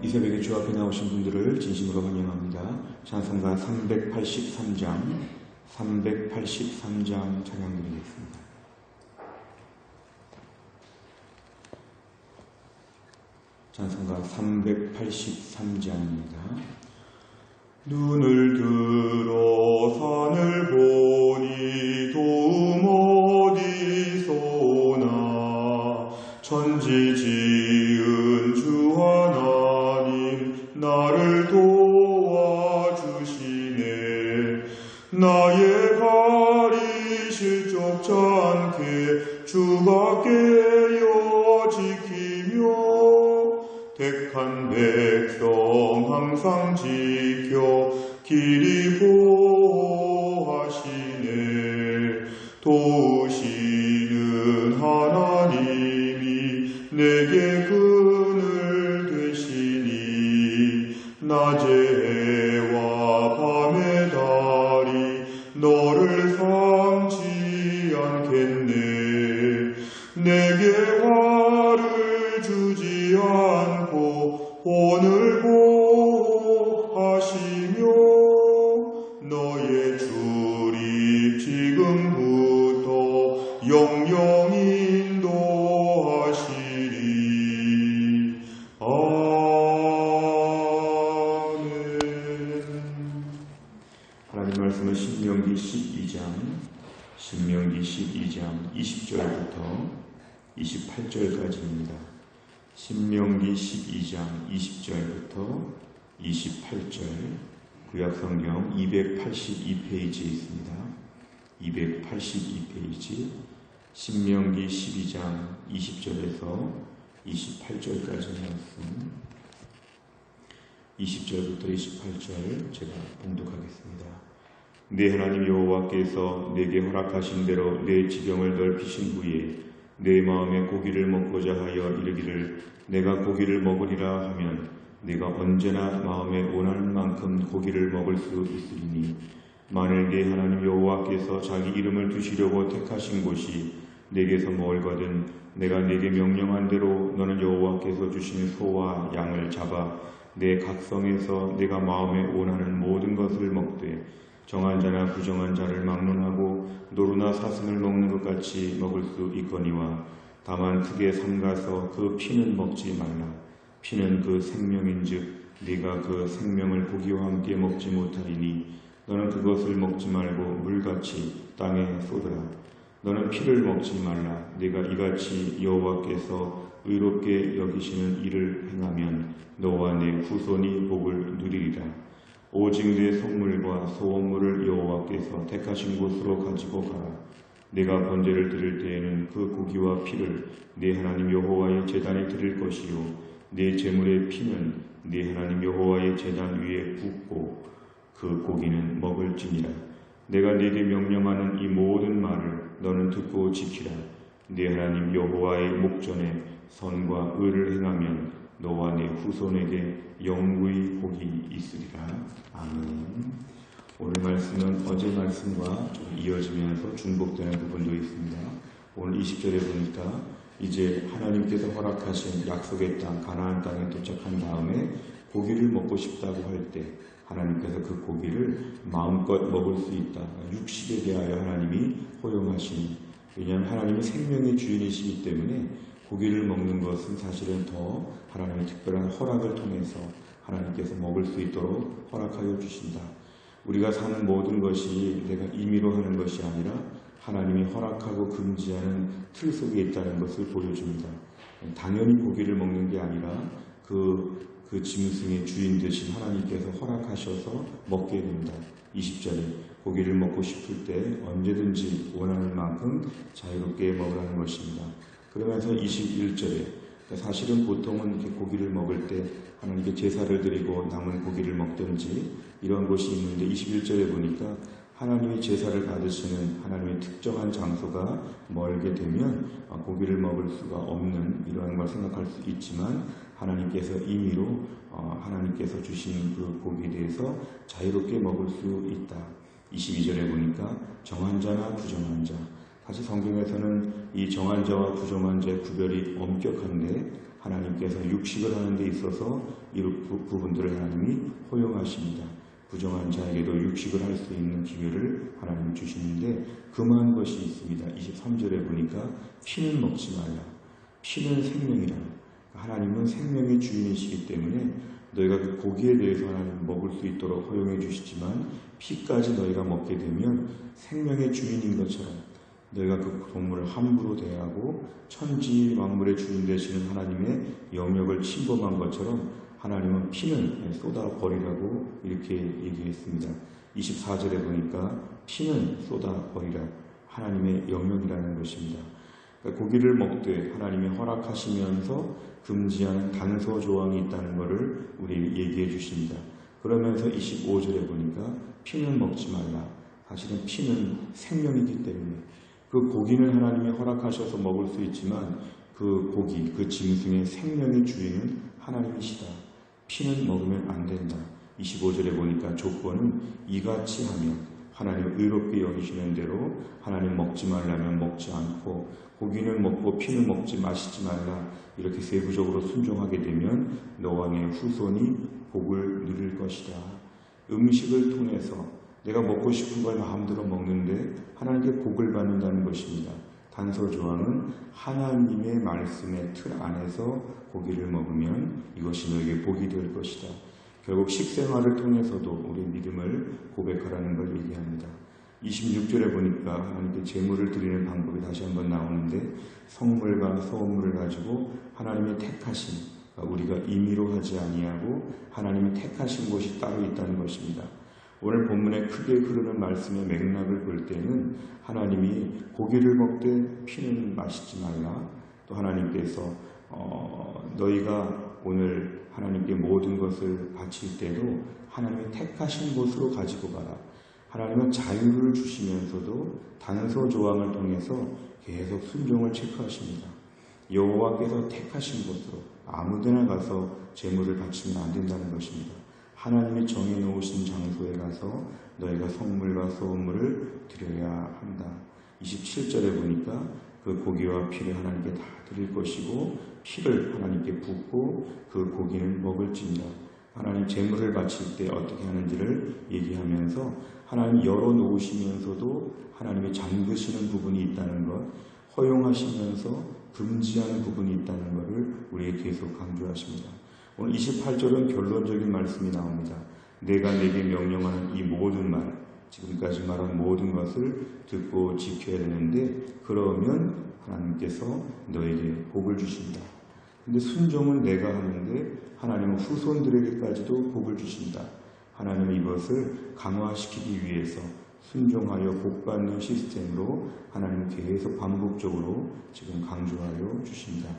이 새벽에 주 앞에 나오신 분들을 진심으로 환영합니다. 찬송가 383장 찬양 드리겠습니다. 찬송가 383장입니다. 눈을 들어 산을 보니 도움 어디서나 천지 지은 주 하나님 나를 도와주시네. 나의 발이 실족치 않게 주가 깨어 지키며 택한 백성 항상 지켜 길이 보호하시네. 도우시는 하나님이 내게 그늘 되시니 낮의 해와 밤의 달이 너를 삼지 않겠네. 내게 화를 주지 않고 오늘 보호하시며 너의 출입 지금부터 영영 인도하시리. 아멘. 하나님 말씀은 신명기 12장 20절부터 28절까지입니다. 신명기 12장 20절부터 28절, 구약성경 282페이지에 있습니다. 282페이지, 신명기 12장 20절에서 28절까지 말씀, 20절부터 28절 제가 봉독하겠습니다. 내 하나님 여호와께서 내게 허락하신 대로 내 지경을 넓히신 후에 내 마음에 고기를 먹고자 하여 이르기를 내가 고기를 먹으리라 하면 내가 언제나 마음에 원하는 만큼 고기를 먹을 수 있으리니 만일 내 하나님 여호와께서 자기 이름을 두시려고 택하신 곳이 내게서 멀거든 내가 내게 명령한 대로 너는 여호와께서 주신 소와 양을 잡아 내 각성에서 내가 마음에 원하는 모든 것을 먹되 정한 자나 부정한 자를 막론하고 노루나 사슴을 먹는 것 같이 먹을 수 있거니와 다만 크게 삼가서 그 피는 먹지 말라. 피는 그 생명인즉 네가 그 생명을 고기와 함께 먹지 못하리니 너는 그것을 먹지 말고 물같이 땅에 쏟으라. 너는 피를 먹지 말라. 네가 이같이 여호와께서 의롭게 여기시는 일을 행하면 너와 내 후손이 복을 누리리라. 오직 내 성물과 소원물을 여호와께서 택하신 곳으로 가지고 가라. 내가 번제를 드릴 때에는 그 고기와 피를 내 하나님 여호와의 제단에 드릴 것이요 내 제물의 피는 내 하나님 여호와의 제단 위에 붓고 그 고기는 먹을지니라. 내가 네게 명령하는 이 모든 말을 너는 듣고 지키라. 네 하나님 여호와의 목전에 선과 의를 행하면 너와 네 후손에게 영구히 복이 있으리라. 아멘. 오늘 말씀은 어제 말씀과 좀 이어지면서 중복되는 부분도 있습니다. 오늘 20절에 보니까 이제 하나님께서 허락하신 약속의 땅 가나안 땅에 도착한 다음에 고기를 먹고 싶다고 할 때 하나님께서 그 고기를 마음껏 먹을 수 있다. 육식에 대하여 하나님이 허용하시니, 왜냐하면 하나님이 생명의 주인이시기 때문에 고기를 먹는 것은 사실은 더 하나님의 특별한 허락을 통해서 하나님께서 먹을 수 있도록 허락하여 주신다. 우리가 사는 모든 것이 내가 임의로 하는 것이 아니라 하나님이 허락하고 금지하는 틀 속에 있다는 것을 보여줍니다. 당연히 고기를 먹는 게 아니라 그 짐승의 주인 되신 하나님께서 허락하셔서 먹게 된다. 20절에 고기를 먹고 싶을 때 언제든지 원하는 만큼 자유롭게 먹으라는 것입니다. 그러면서 21절에 사실은 보통은 이렇게 고기를 먹을 때 하나님께 제사를 드리고 남은 고기를 먹든지 이런 곳이 있는데 21절에 보니까 하나님이 제사를 받으시는 하나님의 특정한 장소가 멀게 되면 고기를 먹을 수가 없는 이러한 걸 생각할 수 있지만 하나님께서 임의로 하나님께서 주신 그 고기에 대해서 자유롭게 먹을 수 있다. 22절에 보니까 정한 자나 부정한 자, 사실 성경에서는 이 정한 자와 부정한 자의 구별이 엄격한데 하나님께서 육식을 하는 데 있어서 이 부분들을 하나님이 허용하십니다. 부정한 자에게도 육식을 할 수 있는 기회를 하나님 주시는데 금한 것이 있습니다. 23절에 보니까 피는 먹지 말라. 피는 생명이라. 하나님은 생명의 주인이시기 때문에 너희가 그 고기에 대해서 하나님 먹을 수 있도록 허용해 주시지만 피까지 너희가 먹게 되면 생명의 주인인 것처럼 너희가 그 동물을 함부로 대하고 천지 만물의 주인 되시는 하나님의 영역을 침범한 것처럼 하나님은 피는 쏟아버리라고 이렇게 얘기했습니다. 24절에 보니까 피는 쏟아버리라. 하나님의 영역이라는 것입니다. 그러니까 고기를 먹되 하나님이 허락하시면서 금지하는 단서 조항이 있다는 것을 우리 얘기해 주십니다. 그러면서 25절에 보니까 피는 먹지 말라. 사실은 피는 생명이기 때문에 그 고기는 하나님이 허락하셔서 먹을 수 있지만 그 고기, 그 짐승의 생명의 주인은 하나님이시다. 피는 먹으면 안 된다. 25절에 보니까 조건은 이같이 하면 하나님 의롭게 여기시는 대로 하나님 먹지 말라면 먹지 않고 고기는 먹고 피는 먹지 마시지 말라. 이렇게 세부적으로 순종하게 되면 너왕의 후손이 복을 누릴 것이다. 음식을 통해서 내가 먹고 싶은 걸 마음대로 먹는데 하나님께 복을 받는다는 것입니다. 단서조항은 하나님의 말씀의 틀 안에서 고기를 먹으면 이것이 너에게 복이 될 것이다. 결국 식생활을 통해서도 우리의 믿음을 고백하라는 걸 얘기합니다. 26절에 보니까 하나님께 제물을 드리는 방법이 다시 한번 나오는데 성물과 소물을 가지고 하나님의 택하신, 우리가 임의로 하지 아니하고 하나님이 택하신 곳이 따로 있다는 것입니다. 오늘 본문에 크게 흐르는 말씀의 맥락을 볼 때는 하나님이 고기를 먹되 피는 마시지 말라. 또 하나님께서 너희가 오늘 하나님께 모든 것을 바칠 때도 하나님의 택하신 곳으로 가지고 가라. 하나님은 자유를 주시면서도 단서 조항을 통해서 계속 순종을 체크하십니다. 여호와께서 택하신 곳으로 아무데나 가서 제물을 바치면 안 된다는 것입니다. 하나님이 정해놓으신 장소에 가서 너희가 성물과 소물을 드려야 한다. 27절에 보니까 그 고기와 피를 하나님께 다 드릴 것이고 피를 하나님께 붓고 그 고기는 먹을지니라. 하나님 제물을 바칠 때 어떻게 하는지를 얘기하면서 하나님 열어놓으시면서도 하나님이 잠그시는 부분이 있다는 것, 허용하시면서 금지하는 부분이 있다는 것을 우리에게 계속 강조하십니다. 오늘 28절은 결론적인 말씀이 나옵니다. 내가 내게 명령하는 이 모든 말, 지금까지 말한 모든 것을 듣고 지켜야 되는데 그러면 하나님께서 너에게 복을 주신다. 근데 순종은 내가 하는데 하나님은 후손들에게까지도 복을 주신다. 하나님은 이것을 강화시키기 위해서 순종하여 복받는 시스템으로 하나님은 계속 반복적으로 지금 강조하여 주십니다.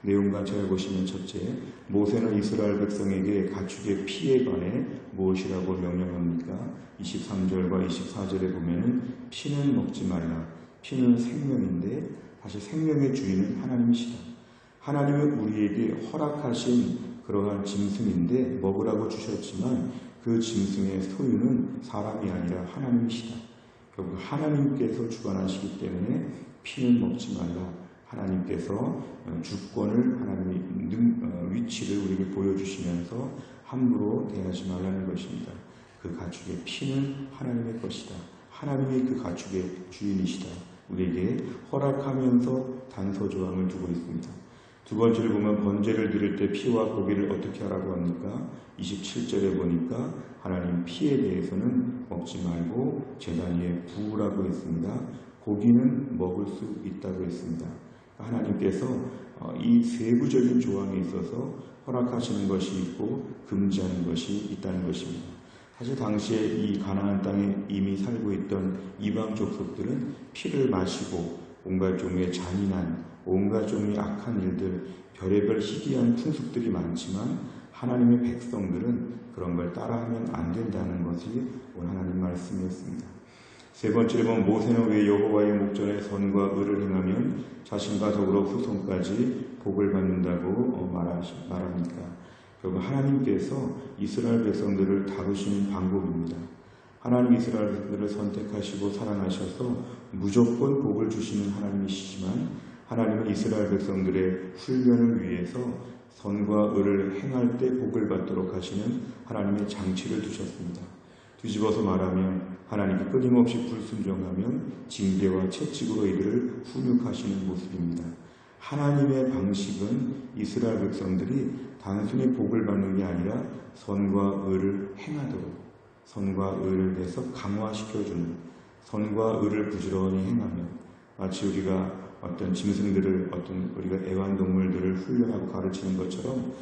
내용과 잘 보시면 첫째, 모세는 이스라엘 백성에게 가축의 피에 관해 무엇이라고 명령합니까? 23절과 24절에 보면은 피는 먹지 말라. 피는 생명인데 사실 생명의 주인은 하나님이시다. 하나님은 우리에게 허락하신 그러한 짐승인데 먹으라고 주셨지만 그 짐승의 소유는 사람이 아니라 하나님이시다. 결국 하나님께서 주관하시기 때문에 피는 먹지 말라. 하나님께서 주권을 하나님의 위치를 우리에게 보여주시면서 함부로 대하지 말라는 것입니다. 그 가축의 피는 하나님의 것이다. 하나님이 그 가축의 주인이시다. 우리에게 허락하면서 단서조항을 두고 있습니다. 두 번째를 보면 번제를 드릴 때 피와 고기를 어떻게 하라고 합니까? 27절에 보니까 하나님 피에 대해서는 먹지 말고 제단 위에 부으라고 했습니다. 고기는 먹을 수 있다고 했습니다. 하나님께서 이 세부적인 조항에 있어서 허락하시는 것이 있고 금지하는 것이 있다는 것입니다. 사실 당시에 이 가나안 땅에 이미 살고 있던 이방 족속들은 피를 마시고 온갖 종류의 잔인한, 온갖 종류의 악한 일들, 별의별 희귀한 풍습들이 많지만 하나님의 백성들은 그런 걸 따라하면 안 된다는 것이 오늘 하나님 말씀이었습니다. 세 번째로 보면 모세는 왜 여호와의 목전에 선과 의를 행하면 자신과 더불어 후손까지 복을 받는다고 말합니까? 결국 하나님께서 이스라엘 백성들을 다루시는 방법입니다. 하나님 이스라엘 백성들을 선택하시고 사랑하셔서 무조건 복을 주시는 하나님이시지만 하나님은 이스라엘 백성들의 훈련을 위해서 선과 의를 행할 때 복을 받도록 하시는 하나님의 장치를 두셨습니다. 뒤집어서 말하면 하나님께 끊임없이 불순종하면 징계와 채찍으로 이들을 훈육하시는 모습입니다. 하나님의 방식은 이스라엘 백성들이 단순히 복을 받는 게 아니라 선과 의를 행하도록, 선과 의를 내서 강화시켜주는, 선과 의를 부지런히 행하면, 마치 우리가 어떤 짐승들을, 우리가 애완동물들을 훈련하고 가르치는 것처럼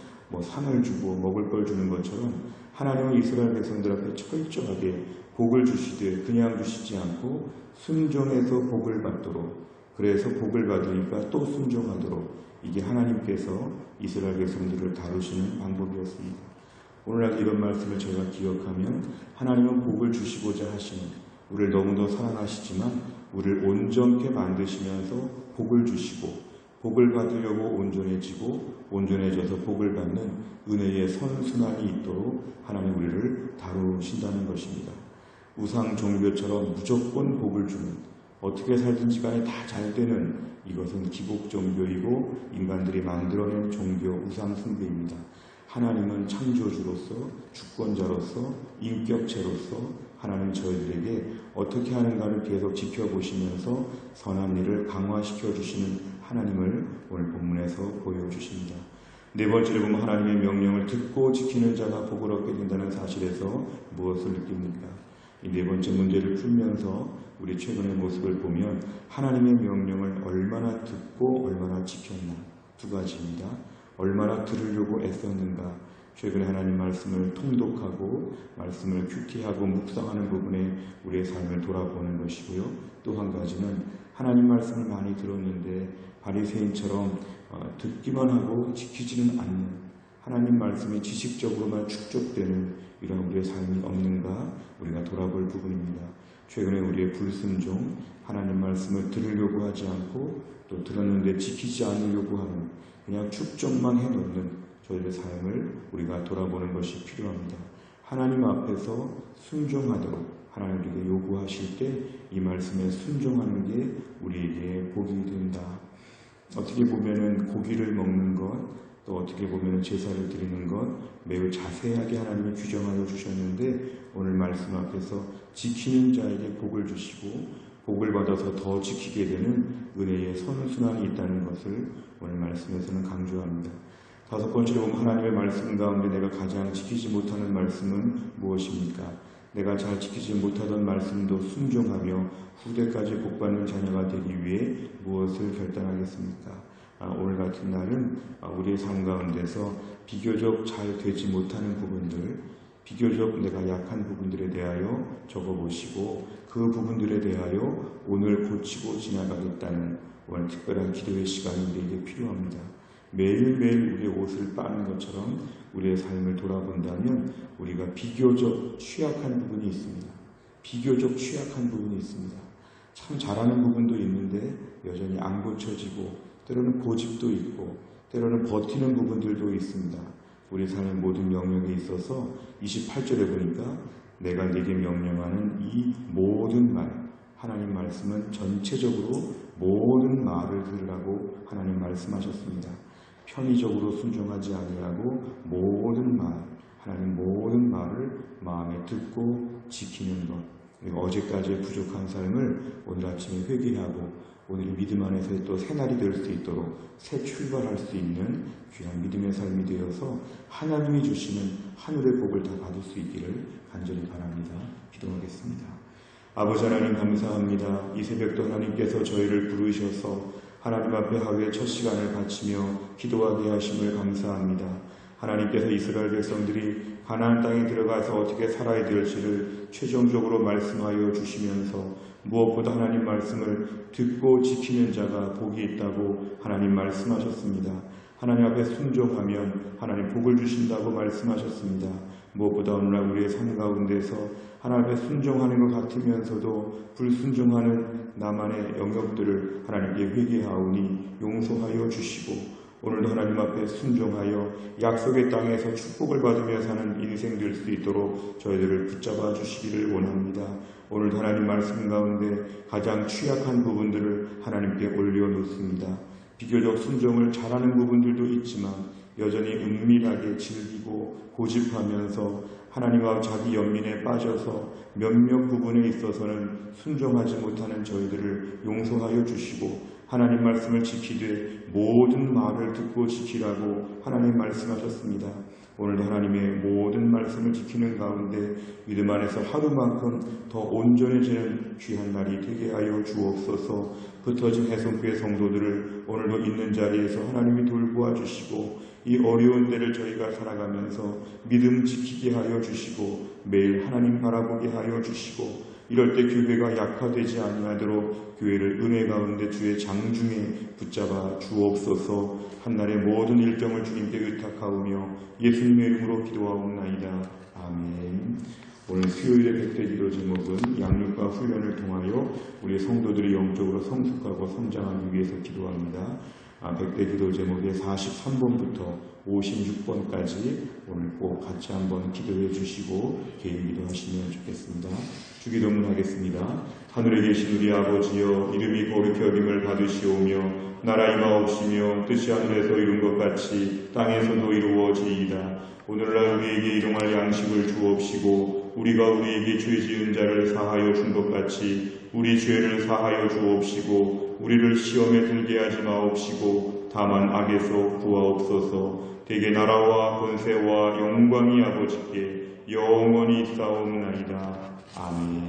상을 주고 먹을 걸 주는 것처럼 하나님은 이스라엘 백성들 앞에 철저하게 복을 주시되 그냥 주시지 않고 순종해서 복을 받도록, 그래서 복을 받으니까 또 순종하도록, 이게 하나님께서 이스라엘 백성들을 다루시는 방법이었습니다. 오늘날 이런 말씀을 저희가 기억하면 하나님은 복을 주시고자 하시는, 우리를 너무도 사랑하시지만 우리를 온전케 만드시면서 복을 주시고, 복을 받으려고 온전해지고 온전해져서 복을 받는 은혜의 선순환이 있도록 하나님 우리를 다루신다는 것입니다. 우상 종교처럼 무조건 복을 주는, 어떻게 살든지 간에 다 잘 되는, 이것은 기복 종교이고 인간들이 만들어낸 종교 우상 숭배입니다. 하나님은 창조주로서, 주권자로서, 인격체로서 하나님 저희들에게 어떻게 하는가를 계속 지켜보시면서 선한 일을 강화시켜 주시는 하나님을 오늘 본문에서 보여주십니다. 네 번째로 보면 하나님의 명령을 듣고 지키는 자가 복을 얻게 된다는 사실에서 무엇을 느낍니까? 이 네 번째 문제를 풀면서 우리 최근의 모습을 보면 하나님의 명령을 얼마나 듣고 얼마나 지켰나, 두 가지입니다. 얼마나 들으려고 애썼는가, 최근에 하나님 말씀을 통독하고 말씀을 큐티하고 묵상하는 부분에 우리의 삶을 돌아보는 것이고요. 또 한 가지는 하나님 말씀을 많이 들었는데 바리새인처럼 듣기만 하고 지키지는 않는, 하나님 말씀이 지식적으로만 축적되는 이런 우리의 삶이 없는가 우리가 돌아볼 부분입니다. 최근에 우리의 불순종, 하나님 말씀을 들으려고 하지 않고 또 들었는데 지키지 않으려고 하는, 그냥 축적만 해놓는 저희의 삶을 우리가 돌아보는 것이 필요합니다. 하나님 앞에서 순종하도록 하나님 우리에게 요구하실 때 이 말씀에 순종하는 게 우리에게 복이 된다. 어떻게 보면은 고기를 먹는 것, 또 어떻게 보면 제사를 드리는 것 매우 자세하게 하나님이 규정하여 주셨는데 오늘 말씀 앞에서 지키는 자에게 복을 주시고 복을 받아서 더 지키게 되는 은혜의 선순환이 있다는 것을 오늘 말씀에서는 강조합니다. 다섯 번째로 보면 하나님의 말씀 가운데 내가 가장 지키지 못하는 말씀은 무엇입니까? 내가 잘 지키지 못하던 말씀도 순종하며 후대까지 복받는 자녀가 되기 위해 무엇을 결단하겠습니까? 오늘 같은 날은 우리의 삶 가운데서 비교적 잘 되지 못하는 부분들, 비교적 내가 약한 부분들에 대하여 적어보시고 그 부분들에 대하여 오늘 고치고 지나가겠다는 오늘 특별한 기도의 시간이 우리에게 필요합니다. 매일매일 우리의 옷을 빠는 것처럼 우리의 삶을 돌아본다면 우리가 비교적 취약한 부분이 있습니다. 비교적 취약한 부분이 있습니다. 참 잘하는 부분도 있는데 여전히 안 고쳐지고 때로는 고집도 있고 때로는 버티는 부분들도 있습니다. 우리 삶의 모든 영역에 있어서 28절에 보니까 내가 네게 명령하는 이 모든 말, 하나님 말씀은 전체적으로 모든 말을 들으라고 하나님 말씀하셨습니다. 편의적으로 순종하지 아니하고 모든 말, 하나님 모든 말을 마음에 듣고 지키는 것. 우리가 어제까지의 부족한 삶을 오늘 아침에 회개하고 오늘 믿음 안에서 또 새날이 될 수 있도록 새 출발할 수 있는 귀한 믿음의 삶이 되어서 하나님이 주시는 하늘의 복을 다 받을 수 있기를 간절히 바랍니다. 기도하겠습니다. 아버지 하나님 감사합니다. 이 새벽도 하나님께서 저희를 부르셔서 하나님 앞에 하루의 첫 시간을 바치며 기도하게 하심을 감사합니다. 하나님께서 이스라엘 백성들이 가나안 땅에 들어가서 어떻게 살아야 될지를 최종적으로 말씀하여 주시면서 무엇보다 하나님 말씀을 듣고 지키는 자가 복이 있다고 하나님 말씀하셨습니다. 하나님 앞에 순종하면 하나님 복을 주신다고 말씀하셨습니다. 무엇보다 오늘날 우리의 삶 가운데서 하나님 앞에 순종하는 것 같으면서도 불순종하는 나만의 영역들을 하나님께 회개하오니 용서하여 주시고 오늘도 하나님 앞에 순종하여 약속의 땅에서 축복을 받으며 사는 인생 될 수 있도록 저희들을 붙잡아 주시기를 원합니다. 오늘도 하나님 말씀 가운데 가장 취약한 부분들을 하나님께 올려놓습니다. 비교적 순종을 잘하는 부분들도 있지만 여전히 은밀하게 즐기고 고집하면서 하나님과 자기 연민에 빠져서 몇몇 부분에 있어서는 순종하지 못하는 저희들을 용서하여 주시고 하나님 말씀을 지키되 모든 말을 듣고 지키라고 하나님 말씀하셨습니다. 오늘도 하나님의 모든 말씀을 지키는 가운데 믿음 안에서 하루만큼 더 온전해지는 귀한 날이 되게 하여 주옵소서. 흩어진 해성교회 성도들을 오늘도 있는 자리에서 하나님이 돌보아 주시고 이 어려운 때를 저희가 살아가면서 믿음 지키게 하여 주시고 매일 하나님 바라보게 하여 주시고 이럴 때 교회가 약화되지 아니하도록 교회를 은혜 가운데 주의 장중에 붙잡아 주옵소서. 한날의 모든 일정을 주님께 의탁하오며 예수님의 이름으로 기도하옵나이다. 아멘. 오늘 수요일의 백대기도 제목은 양육과 훈련을 통하여 우리 성도들이 영적으로 성숙하고 성장하기 위해서 기도합니다. 백대기도 제목의 43번부터 56번까지 오늘 꼭 같이 한번 기도해 주시고 개인 기도하시면 좋겠습니다. 주기도문 하겠습니다. 하늘에 계신 우리 아버지여, 이름이 거룩히 여김을 받으시오며 나라 임하옵시며 뜻이 하늘에서 이룬 것 같이 땅에서도 이루어지이다. 오늘날 우리에게 일용할 양식을 주옵시고 우리가 우리에게 죄 지은 자를 사하여 준 것 같이 우리 죄를 사하여 주옵시고 우리를 시험에 들게 하지 마옵시고 다만 악에서 구하옵소서. 대개 나라와 권세와 영광이 아버지께 영원히 있사옵나이다. 아멘.